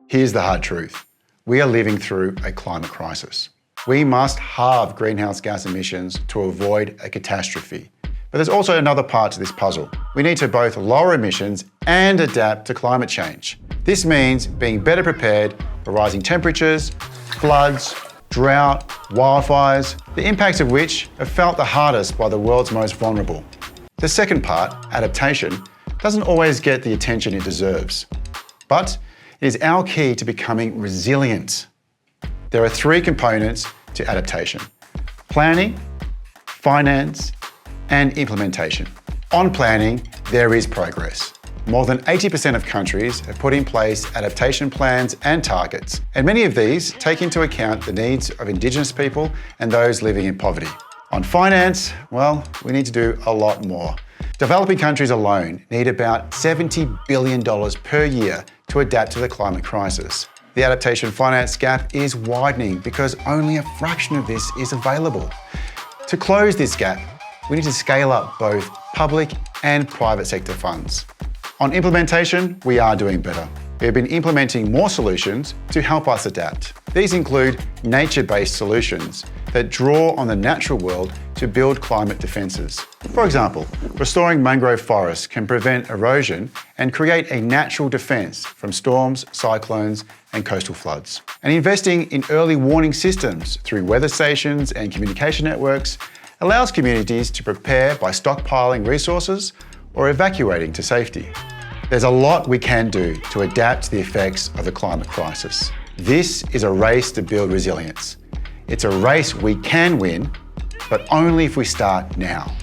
Here's the hard truth. We are living through a climate crisis. We must halve greenhouse gas emissions to avoid a catastrophe. But there's also another part to this puzzle. We need to both lower emissions and adapt to climate change. This means being better prepared for rising temperatures, floods, drought, wildfires, the impacts of which are felt the hardest by the world's most vulnerable. The second part, adaptation, doesn't always get the attention it deserves. But it is our key to becoming resilient. There are three components to adaptation: planning, finance, and implementation. On planning, there is progress. More than 80% of countries have put in place adaptation plans and targets, and many of these take into account the needs of Indigenous people and those living in poverty. On finance, well, we need to do a lot more. Developing countries alone need about $70 billion per year to adapt to the climate crisis. The adaptation finance gap is widening because only a fraction of this is available. To close this gap, we need to scale up both public and private sector funds. On implementation, we are doing better. We have been implementing more solutions to help us adapt. These include nature-based solutions that draw on the natural world to build climate defences. For example, restoring mangrove forests can prevent erosion and create a natural defence from storms, cyclones and coastal floods. And investing in early warning systems through weather stations and communication networks allows communities to prepare by stockpiling resources or evacuating to safety. There's a lot we can do to adapt to the effects of the climate crisis. This is a race to build resilience. It's a race we can win, but only if we start now.